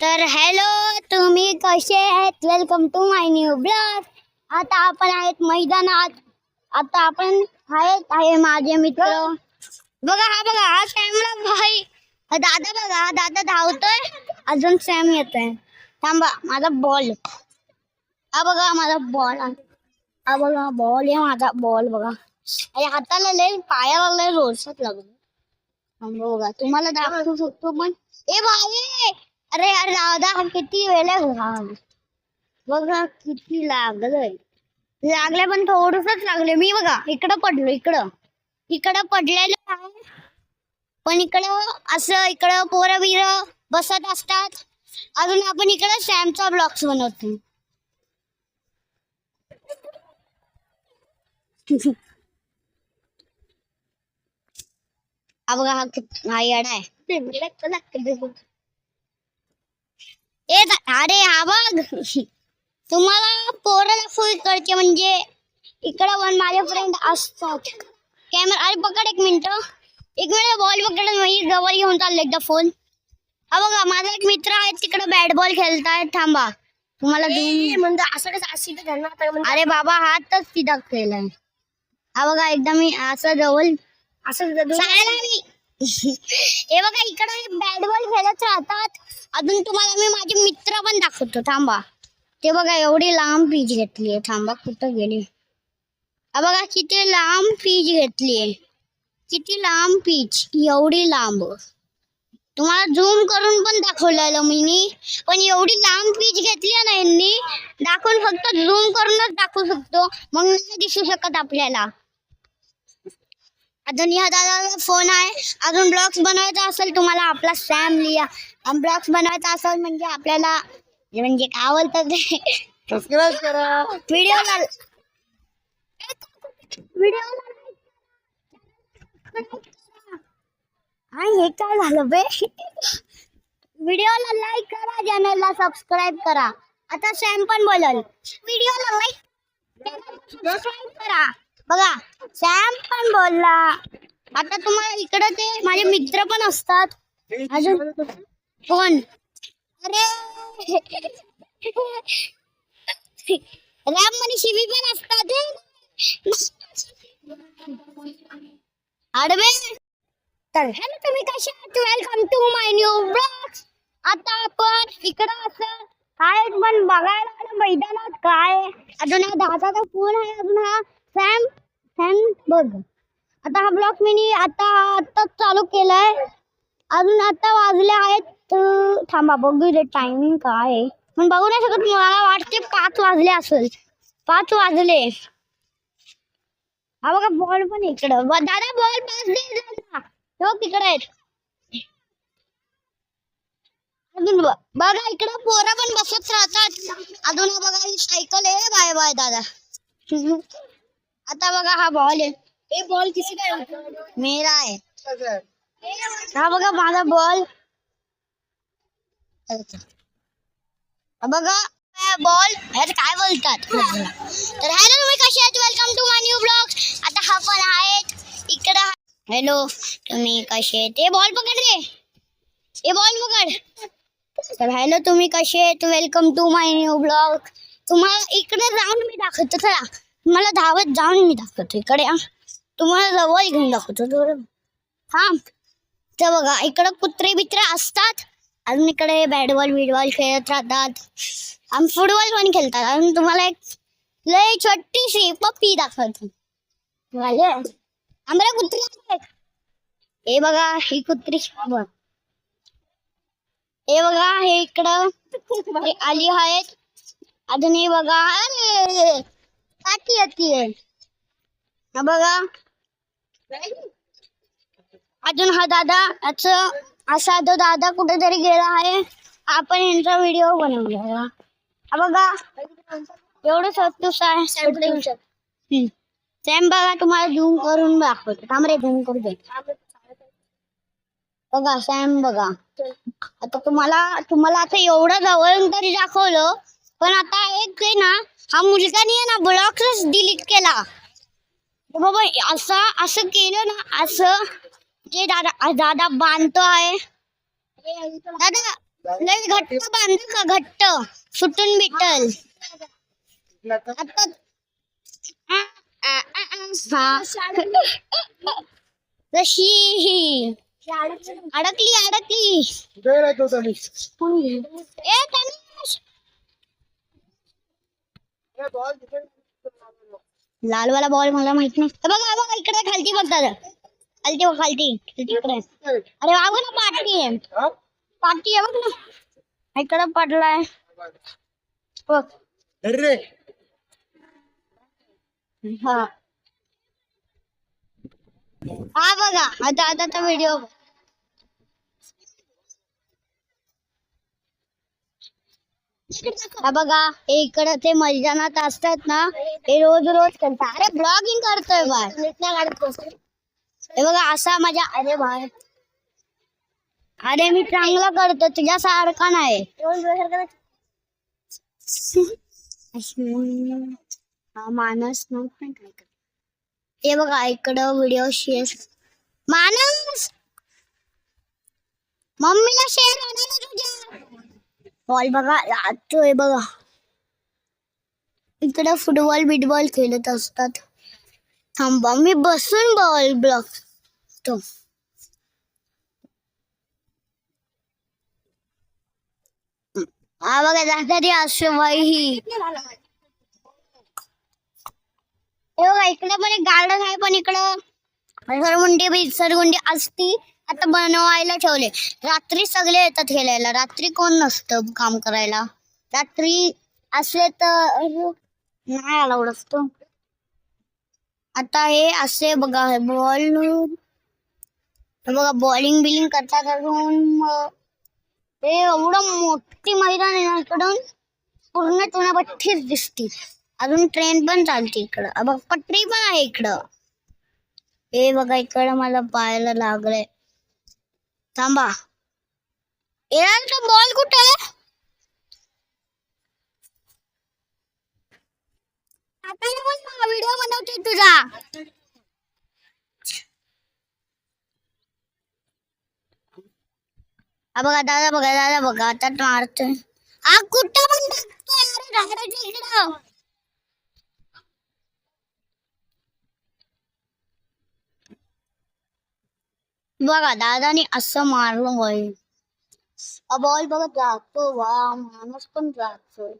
तर हॅलो, तुम्ही कसे आहेत? Welcome to my new blog. आता आपण आहेत मैदानात. आता आपण आहे माझे मित्र. बघा हा कॅमेरा भाई. दादा बघा, दादा धावतोय. अजून सॅम येतोय. थांबा, माझा बॉल. हा बघा माझा बॉल. हा बघा बॉल आहे माझा बॉल बघा. हाताला लय पायाला लय रोसत लागलं. बघा तुम्हाला दाखवू शकतो पण ए भाई. अरे यार दादा किती वेळ बघा किती लागले पण थोडंसच लागले. मी बघा इकडं पडलो. इकडं पडलेलं आहे. पण इकडं पोरं बिर बसत असतात. अजून आपण इकडं सॅमचा ब्लॉग्स बनवतो. हा बघा हा येडा आहे. अरे हा बघ तुम्हाला पोरं फुल करते म्हणजे इकडं पण माझे फ्रेंड असतात. कॅमेरा अरे पकड एक मिनिट बॉल पकड. मी जवळ घेऊन चालले एकदा फोन. हा बघा माझा एक मित्र आहे तिकडे बॅट बॉल खेळतायत. थांबा तुम्हाला म्हणजे असं कसं अरे बाबा हातच सीधा केलाय. हा बघा एकदा मी असं जवळ असं हे बघा इकडे बॅट बॉल खेळत राहतात. अजून तुम्हाला मी माझे मित्र पण दाखवतो. थांबा ते बघा एवढी लांब पीच घेतलीये. थांबा कुठं गेली. हा बघा किती लांब पीच घेतलीये. किती लांब पीच. एवढी लांब. तुम्हाला झूम करून पण दाखवलेलं मी. पण एवढी लांब पीच घेतली ना यांनी. दाखवून फक्त झूम करूनच दाखवू शकतो. मग नाही दिसू शकत आपल्याला. अजून या दादाला फोन आहे. अजून ब्लॉग्स बनवायचा असेल तुम्हाला आपला सॅम लिया. ब्लॉग्स बनवायचा असेल म्हणजे आपल्याला म्हणजे काय बोलतात सबस्क्राइब करा. व्हिडिओला हे काय झालं बे. व्हिडिओला लाईक करा, चॅनलला सबस्क्राईब करा. आता सॅम पण बोलल व्हिडिओला लाईक सबस्क्राईब करा. बघा सॅम पण बोलला. आता तुम्हाला इकडे ते माझे मित्र पण असतात. अजून कोण अरे रॅम मध्ये शिवी पण असतात. आडवे तर हॅलो, तुम्ही कसे आहात? Welcome to my new blog. आता आपण इकडं असं काय पण बघायला आलं मैदानात काय. अजून हा दादाचा फोन आहे. अजून हा सॅम बघ. आता हा ब्लॉग मी आताच चालू केलाय. अजून आता वाजले आहेत. थांबा बघू दे टायमिंग काय आहे. पण बघू नाही शकत. मला वाटते 5 वाजले असेल. 5 वाजले. हा बघा बॉल पण इकडं. दादा बॉल पास दे. तो तिकडे आहेत. अजून बघा इकडं पोरं पण बसत राहतात. अजून बघा ही सायकल आहे. बाय बाय दादा. आता बघा हा बॉल आहे. हे बॉल किसका है? मेरा है. हा बघा माझा बॉल. बघा बॉल ह्याच काय बोलतात. तर हॅलो, तुम्ही कसे आहात? Welcome to my new blog. आता हा पण आहेत इकडं. हॅलो तुम्ही कसे आहेत? ते बॉल पकड रे. हे बॉल पकड. तर हॅलो तुम्ही कसे आहेत? Welcome to my new blog. तुम्हाला इकडे जाऊन मी दाखवतो. चला तुम्हाला धावत जाऊन मी दाखवतो. इकडे तुम्हाला जवळ घेऊन दाखवतो. हा तर बघा इकडं कुत्रे बित्रे असतात. अजून इकडे बॅट बॉल खेळत राहतात. आणि फुटबॉल पण खेळतात. अजून तुम्हाला एक लय छोटीशी पप्पी दाखवतो. आम्हाला कुत्री. हे बघा ही कुत्री. हे बघा हे इकडं आली आहेत. अजून हे बघा अरे काठी येते. बघा अजून हा दादा असा तो दादा कुठेतरी गेला आहे. आपण यांचा व्हिडिओ बनवला. बघा एवढं सत्तूस आहे. सॅम बघा तुम्हाला झूम करून दाखवतो. थांब रे झूम करू दे. बघा सॅम बघा. आता तुम्हाला आता एवढं जवळून तरी दाखवलं. पण आता एक आहे ना हा मुलगाने ना ब्लॉग्स डिलीट केला. बाबा असं केलं ना. असं जे दादा बांधतो आहे. दादा लय घट्ट बांध का घट्ट सुटून बिटल आता रशी अडकली अडकली ए तनिष लालवाला बॉल मला माहित नाही बघा बघा इकडे खालती बघ दादा खालती बघ खालती इकडे अरे वा बघ ना पाठी आहे पाठी आहे बघ ना इकडे पडलाय बघ हा हा बघा आता आता व्हिडिओ हा बघा इकडे ते मैदानात असतात ना हे रोज रोज करतात अरे ब्लॉगिंग करतोय बाय हे बघा असा माझ्या अरे बाय अरे मी चांगला करतो तुझ्यासारखा नाही हा मानस नव्हतं काय करत हे बघा इकडं व्हिडिओ शेअर मानस मम्मीला शेअर होणार तुझ्या बॉल बघा राहतोय बघा इकडे फुटबॉल बिटबॉल खेळत असतात थांबा मी बसून बॉल ब्लॉक तो हा बघा दादा असं ही बघा इकडे पण एक गार्डन आहे पण इकडं सरगुंडी असती आता बनवायला ठेवले रात्री सगळे येतात खेळायला रात्री कोण नसतं काम करायला रात्री असले तर नाही अलाउड असतो आता हे असे बघा बॉल बघा बॉलिंग बिलिंग करतात अजून हे एवढं मोठी मैदान आहे ना इकडून पूर्ण चुनापट्टीच दिसते अजून ट्रेन पण चालते इकडं बघ पटरी पण आहे इकडं हे बघा इकडं मला पाहायला लागलंय थांबा तो बॉल कुठे व्हिडिओ बनवते तुझा हा बघा दादा बघा आता मारतोय हा कुठं पण इकडं बघा दादाने असं मारलं बॉल बघा जातो वा माणूस पण जातो